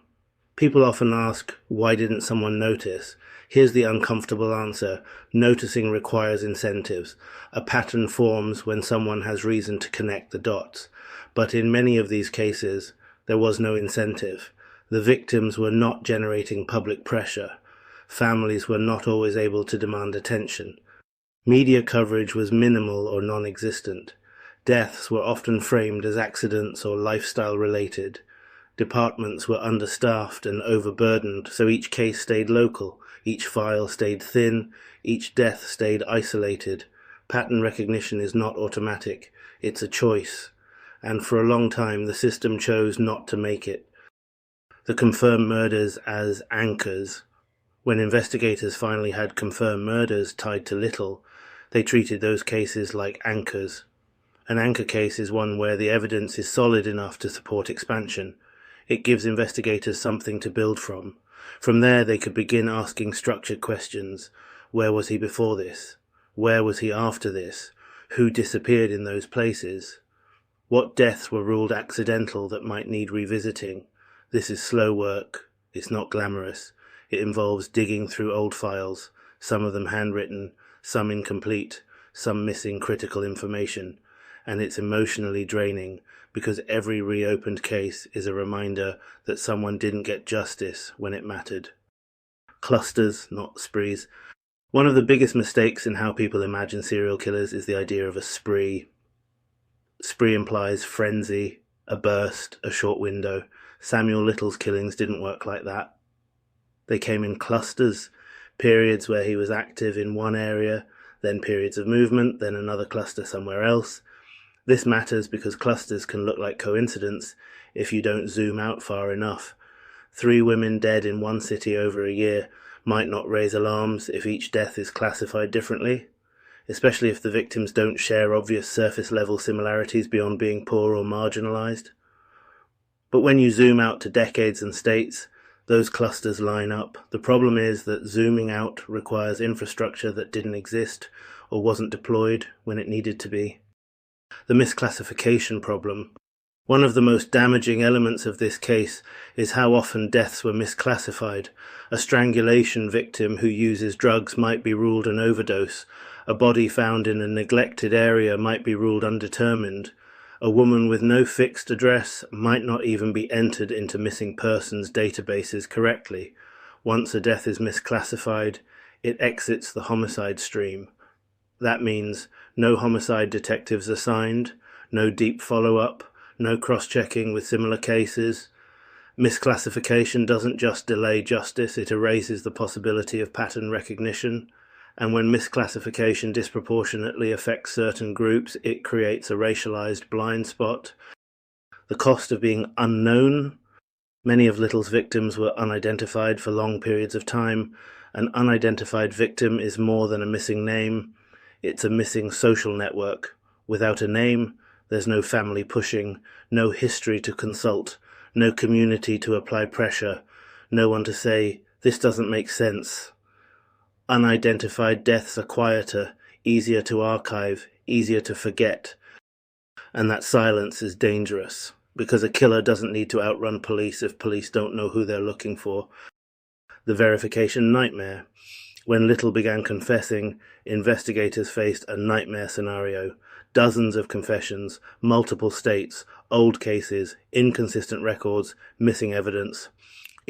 People often ask, why didn't someone notice? Here's the uncomfortable answer: noticing requires incentives. A pattern forms when someone has reason to connect the dots. But in many of these cases, there was no incentive. The victims were not generating public pressure. Families were not always able to demand attention. Media coverage was minimal or non-existent. Deaths were often framed as accidents or lifestyle related. Departments were understaffed and overburdened, so each case stayed local, each file stayed thin, each death stayed isolated. Pattern recognition is not automatic, it's a choice. And for a long time the system chose not to make it. The confirmed murders as anchors. When investigators finally had confirmed murders tied to Little, they treated those cases like anchors. An anchor case is one where the evidence is solid enough to support expansion. It gives investigators something to build from. From there they could begin asking structured questions. Where was he before this? Where was he after this? Who disappeared in those places? What deaths were ruled accidental that might need revisiting? This is slow work. It's not glamorous. It involves digging through old files, some of them handwritten, some incomplete, some missing critical information. And it's emotionally draining, because every reopened case is a reminder that someone didn't get justice when it mattered. Clusters, not sprees. One of the biggest mistakes in how people imagine serial killers is the idea of a spree. Spree implies frenzy, a burst, a short window. Samuel Little's killings didn't work like that. They came in clusters, periods where he was active in one area, then periods of movement, then another cluster somewhere else. This matters because clusters can look like coincidence if you don't zoom out far enough. 3 women dead in one city over a year might not raise alarms if each death is classified differently, especially if the victims don't share obvious surface-level similarities beyond being poor or marginalized. But when you zoom out to decades and states, those clusters line up. The problem is that zooming out requires infrastructure that didn't exist or wasn't deployed when it needed to be. The misclassification problem. One of the most damaging elements of this case is how often deaths were misclassified. A strangulation victim who uses drugs might be ruled an overdose. A body found in a neglected area might be ruled undetermined. A woman with no fixed address might not even be entered into missing persons databases correctly. Once a death is misclassified, it exits the homicide stream. That means no homicide detectives assigned, no deep follow-up, no cross-checking with similar cases. Misclassification doesn't just delay justice, it erases the possibility of pattern recognition. And when misclassification disproportionately affects certain groups, it creates a racialized blind spot. The cost of being unknown. Many of Little's victims were unidentified for long periods of time. An unidentified victim is more than a missing name. It's a missing social network. Without a name, there's no family pushing, no history to consult, no community to apply pressure, no one to say, this doesn't make sense. Unidentified deaths are quieter, easier to archive, easier to forget. And that silence is dangerous, because a killer doesn't need to outrun police if police don't know who they're looking for. The verification nightmare. When Little began confessing, investigators faced a nightmare scenario. Dozens of confessions, multiple states, old cases, inconsistent records, missing evidence.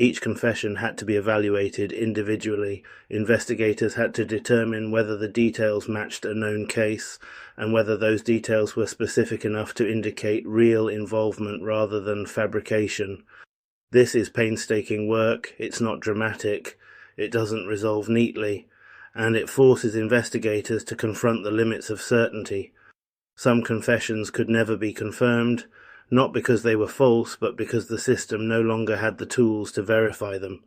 Each confession had to be evaluated individually. Investigators had to determine whether the details matched a known case and whether those details were specific enough to indicate real involvement rather than fabrication. This is painstaking work, it's not dramatic, it doesn't resolve neatly, and it forces investigators to confront the limits of certainty. Some confessions could never be confirmed, not because they were false, but because the system no longer had the tools to verify them.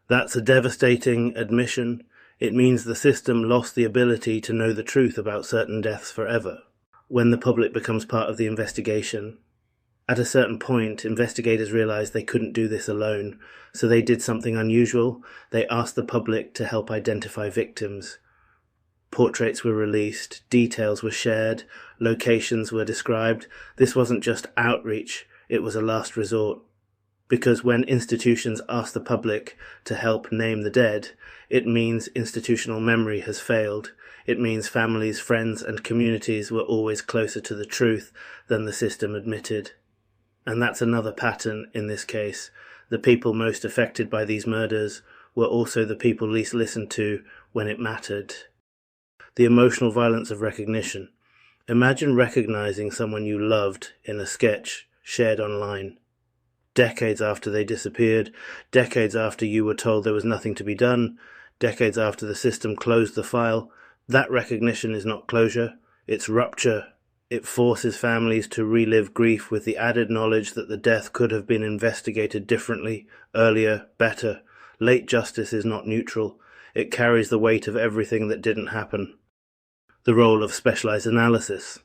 That's a devastating admission. It means the system lost the ability to know the truth about certain deaths forever. When the public becomes part of the investigation, at a certain point, investigators realized they couldn't do this alone, so they did something unusual. They asked the public to help identify victims. Portraits were released, details were shared, locations were described. This wasn't just outreach, it was a last resort. Because when institutions ask the public to help name the dead, it means institutional memory has failed. It means families, friends, and communities were always closer to the truth than the system admitted. And that's another pattern in this case. The people most affected by these murders were also the people least listened to when it mattered. The emotional violence of recognition. Imagine recognizing someone you loved in a sketch shared online. Decades after they disappeared, decades after you were told there was nothing to be done, decades after the system closed the file, that recognition is not closure, it's rupture. It forces families to relive grief with the added knowledge that the death could have been investigated differently, earlier, better. Late justice is not neutral. It carries the weight of everything that didn't happen. The role of specialized analysis.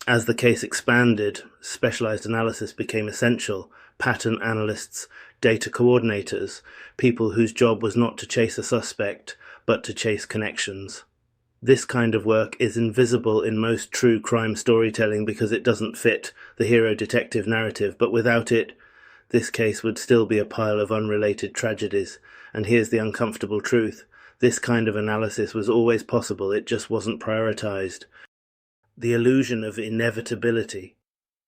As the case expanded, specialized analysis became essential. Pattern analysts, data coordinators, people whose job was not to chase a suspect, but to chase connections. This kind of work is invisible in most true crime storytelling because it doesn't fit the hero-detective narrative, but without it, this case would still be a pile of unrelated tragedies. And here's the uncomfortable truth. This kind of analysis was always possible, it just wasn't prioritized. The illusion of inevitability.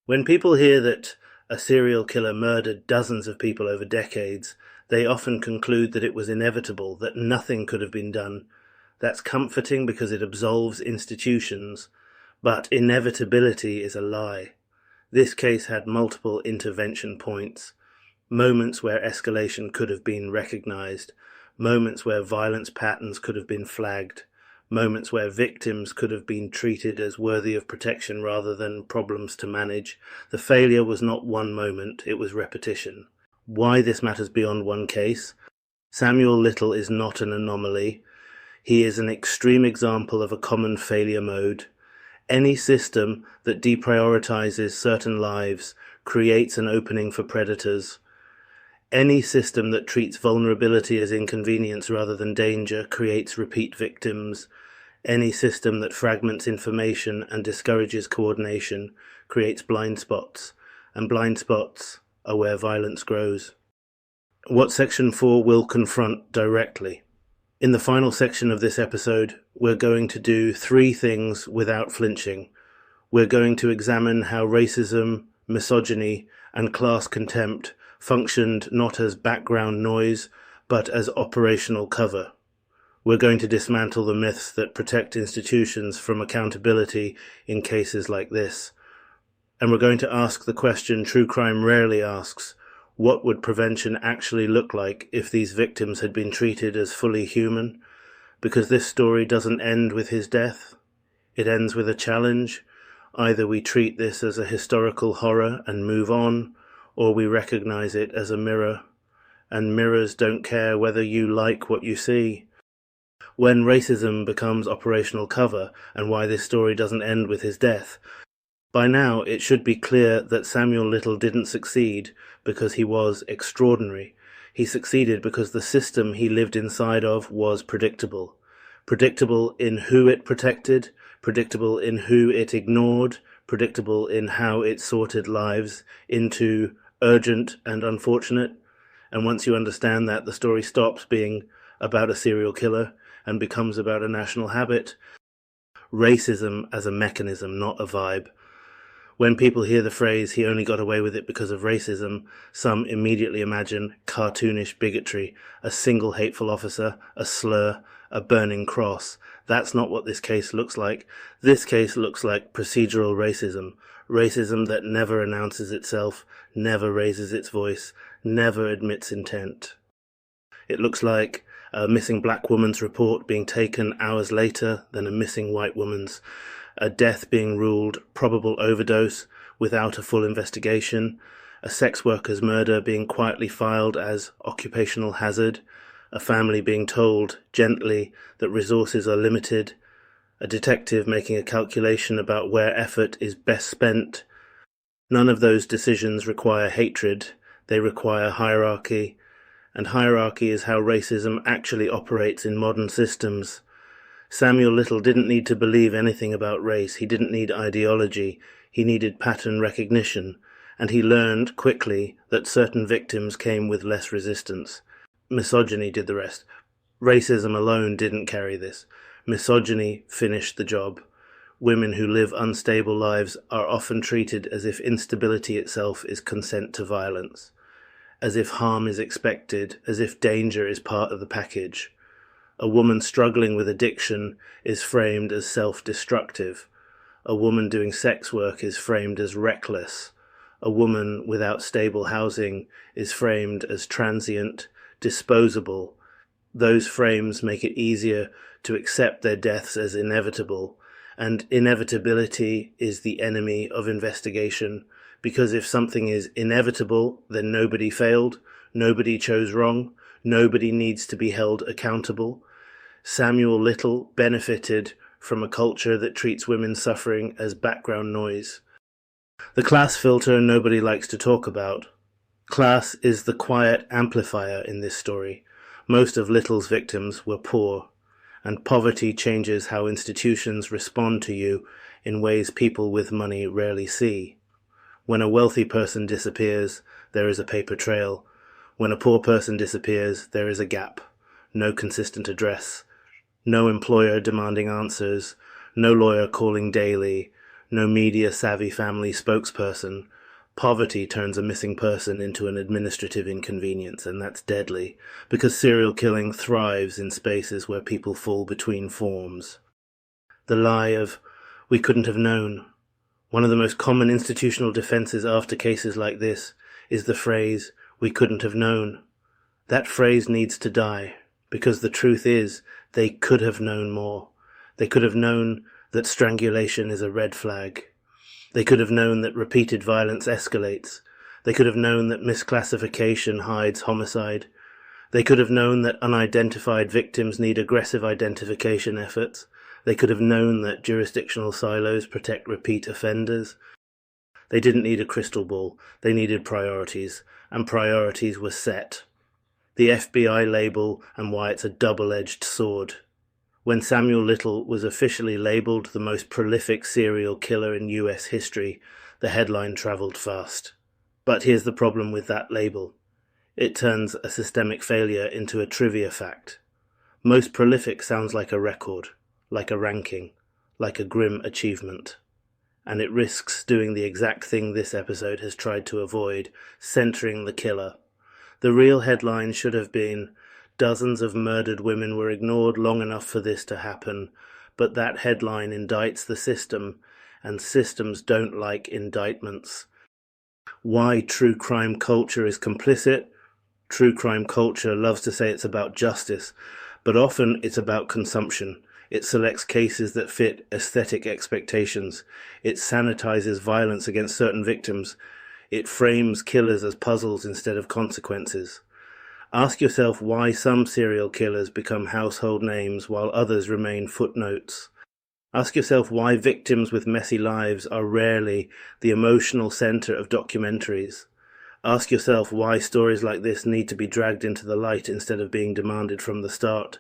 When people hear that a serial killer murdered dozens of people over decades, they often conclude that it was inevitable, that nothing could have been done. That's comforting because it absolves institutions, but inevitability is a lie. This case had multiple intervention points, moments where escalation could have been recognized, moments where violence patterns could have been flagged, moments where victims could have been treated as worthy of protection rather than problems to manage. The failure was not one moment, it was repetition. Why this matters beyond one case? Samuel Little is not an anomaly. He is an extreme example of a common failure mode. Any system that deprioritizes certain lives creates an opening for predators. Any system that treats vulnerability as inconvenience rather than danger creates repeat victims. Any system that fragments information and discourages coordination creates blind spots, and blind spots are where violence grows. What Section 4 will confront directly. In the final section of this episode, we're going to do 3 things without flinching. We're going to examine how racism, misogyny, and class contempt functioned not as background noise, but as operational cover. We're going to dismantle the myths that protect institutions from accountability in cases like this. And we're going to ask the question true crime rarely asks: what would prevention actually look like if these victims had been treated as fully human? Because this story doesn't end with his death. It ends with a challenge. Either we treat this as a historical horror and move on, or we recognize it as a mirror. And mirrors don't care whether you like what you see. When racism becomes operational cover, and why this story doesn't end with his death. By now, it should be clear that Samuel Little didn't succeed because he was extraordinary. He succeeded because the system he lived inside of was predictable. Predictable in who it protected, predictable in who it ignored, predictable in how it sorted lives into urgent and unfortunate. And once you understand that, the story stops being about a serial killer and becomes about a national habit. Racism as a mechanism, not a vibe. When people hear the phrase, "he only got away with it because of racism," some immediately imagine cartoonish bigotry, a single hateful officer, a slur, a burning cross. That's not what this case looks like. This case looks like procedural racism. Racism that never announces itself, never raises its voice, never admits intent. It looks like a missing black woman's report being taken hours later than a missing white woman's, a death being ruled probable overdose without a full investigation, a sex worker's murder being quietly filed as occupational hazard, a family being told gently that resources are limited, a detective making a calculation about where effort is best spent. None of those decisions require hatred, they require hierarchy, and hierarchy is how racism actually operates in modern systems. Samuel Little didn't need to believe anything about race, he didn't need ideology, he needed pattern recognition, and he learned quickly that certain victims came with less resistance. Misogyny did the rest. Racism alone didn't carry this. Misogyny finished the job. Women who live unstable lives are often treated as if instability itself is consent to violence, as if harm is expected, as if danger is part of the package. A woman struggling with addiction is framed as self-destructive. A woman doing sex work is framed as reckless. A woman without stable housing is framed as transient, disposable. Those frames make it easier to accept their deaths as inevitable, and inevitability is the enemy of investigation, because if something is inevitable, then nobody failed, nobody chose wrong, nobody needs to be held accountable. Samuel Little benefited from a culture that treats women's suffering as background noise. The class filter nobody likes to talk about. Class is the quiet amplifier in this story. Most of Little's victims were poor, and poverty changes how institutions respond to you in ways people with money rarely see. When a wealthy person disappears, there is a paper trail. When a poor person disappears, there is a gap. No consistent address. No employer demanding answers. No lawyer calling daily. No media-savvy family spokesperson. Poverty turns a missing person into an administrative inconvenience, and that's deadly, because serial killing thrives in spaces where people fall between forms. The lie of, "we couldn't have known." One of the most common institutional defenses after cases like this is the phrase, "we couldn't have known." That phrase needs to die, because the truth is, they could have known more. They could have known that strangulation is a red flag. They could have known that repeated violence escalates. They could have known that misclassification hides homicide. They could have known that unidentified victims need aggressive identification efforts. They could have known that jurisdictional silos protect repeat offenders. They didn't need a crystal ball. They needed priorities, and priorities were set. The FBI label and why it's a double-edged sword. When Samuel Little was officially labeled the most prolific serial killer in US history, the headline traveled fast. But here's the problem with that label. It turns a systemic failure into a trivia fact. Most prolific sounds like a record, like a ranking, like a grim achievement. And it risks doing the exact thing this episode has tried to avoid, centering the killer. The real headline should have been, "Dozens of murdered women were ignored long enough for this to happen," but that headline indicts the system, and systems don't like indictments. Why true crime culture is complicit? True crime culture loves to say it's about justice, but often it's about consumption. It selects cases that fit aesthetic expectations. It sanitizes violence against certain victims. It frames killers as puzzles instead of consequences. Ask yourself why some serial killers become household names while others remain footnotes. Ask yourself why victims with messy lives are rarely the emotional center of documentaries. Ask yourself why stories like this need to be dragged into the light instead of being demanded from the start.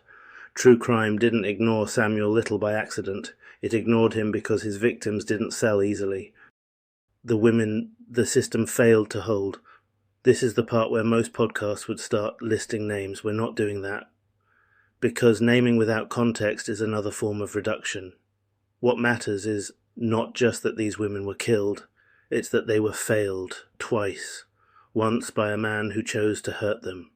True crime didn't ignore Samuel Little by accident. It ignored him because his victims didn't sell easily. The women the system failed to hold. This is the part where most podcasts would start listing names. We're not doing that. Because naming without context is another form of reduction. What matters is not just that these women were killed, It's that they were failed twice, once by a man who chose to hurt them,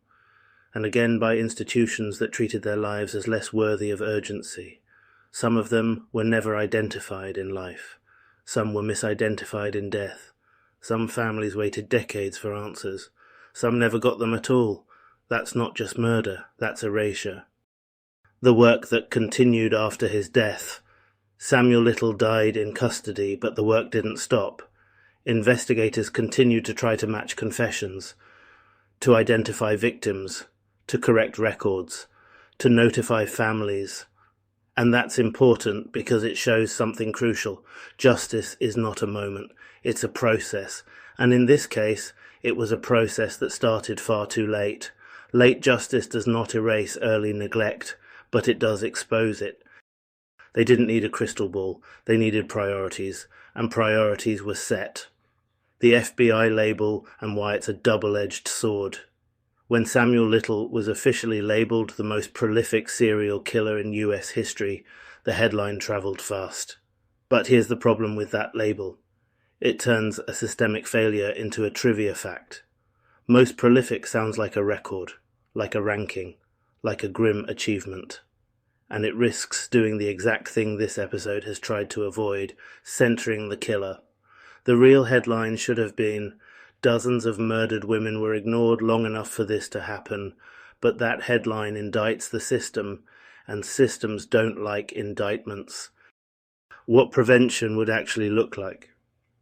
and again by institutions that treated their lives as less worthy of urgency. Some of them were never identified in life. Some were misidentified in death. Some families waited decades for answers. Some never got them at all. That's not just murder, that's erasure. The work that continued after his death. Samuel Little died in custody, but the work didn't stop. Investigators continued to try to match confessions, to identify victims, to correct records, to notify families. And that's important because it shows something crucial. Justice is not a moment, it's a process. And in this case, it was a process that started far too late. Late justice does not erase early neglect, but it does expose it. They didn't need a crystal ball, they needed priorities, and priorities were set. The FBI label and why it's a double-edged sword. When Samuel Little was officially labeled the most prolific serial killer in US history, the headline traveled fast. But here's the problem with that label. It turns a systemic failure into a trivia fact. Most prolific sounds like a record, like a ranking, like a grim achievement. And it risks doing the exact thing this episode has tried to avoid, centering the killer. The real headline should have been, dozens of murdered women were ignored long enough for this to happen, but that headline indicts the system, and systems don't like indictments. What prevention would actually look like?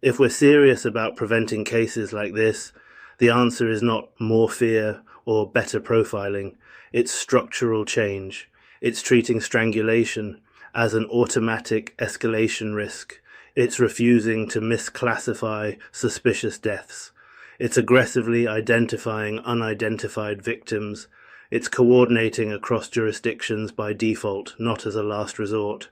If we're serious about preventing cases like this, the answer is not more fear or better profiling, it's structural change. It's treating strangulation as an automatic escalation risk. It's refusing to misclassify suspicious deaths. It's aggressively identifying unidentified victims. It's coordinating across jurisdictions by default, not as a last resort.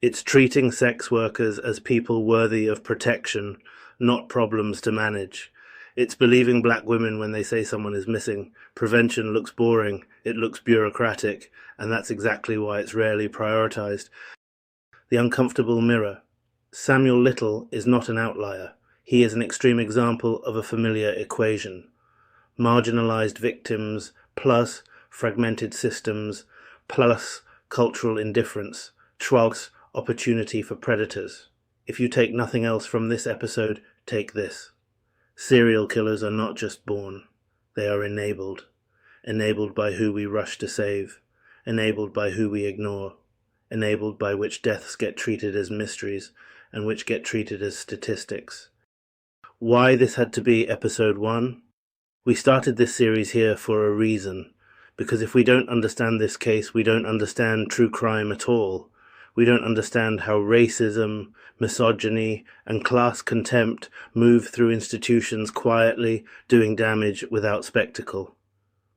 It's treating sex workers as people worthy of protection, not problems to manage. It's believing black women when they say someone is missing. Prevention looks boring, it looks bureaucratic, and that's exactly why it's rarely prioritized. The uncomfortable mirror. Samuel Little is not an outlier. He is an extreme example of a familiar equation. Marginalized victims plus fragmented systems plus cultural indifference trogs opportunity for predators. If you take nothing else from this episode, take this. Serial killers are not just born, they are enabled. Enabled by who we rush to save, enabled by who we ignore, enabled by which deaths get treated as mysteries and which get treated as statistics. Why this had to be episode 1? We started this series here for a reason, because if we don't understand this case, we don't understand true crime at all. We don't understand how racism, misogyny, and class contempt move through institutions quietly, doing damage without spectacle.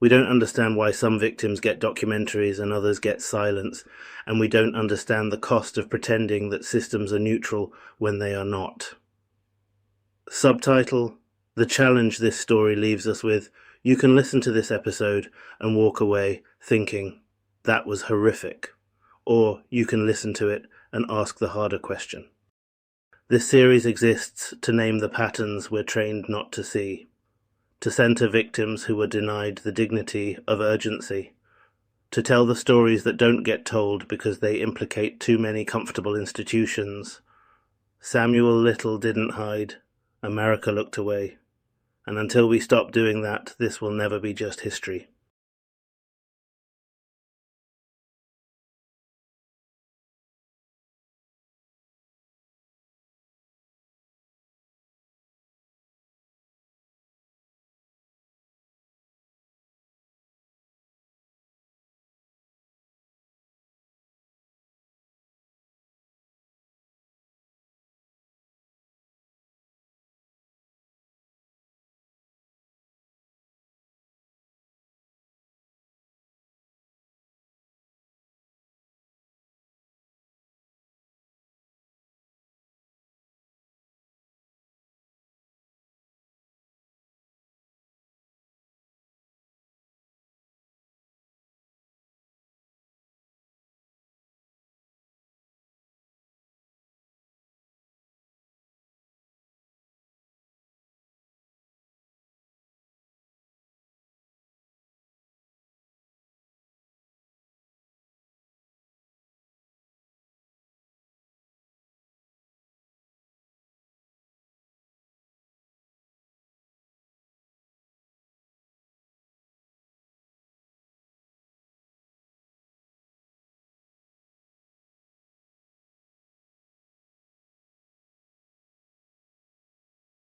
We don't understand why some victims get documentaries and others get silence, and we don't understand the cost of pretending that systems are neutral when they are not. Subtitle: The challenge this story leaves us with. You can listen to this episode and walk away thinking, that was horrific. Or you can listen to it and ask the harder question. This series exists to name the patterns we're trained not to see, to center victims who were denied the dignity of urgency, to tell the stories that don't get told because they implicate too many comfortable institutions. Samuel Little didn't hide. America looked away. And until we stop doing that, this will never be just history.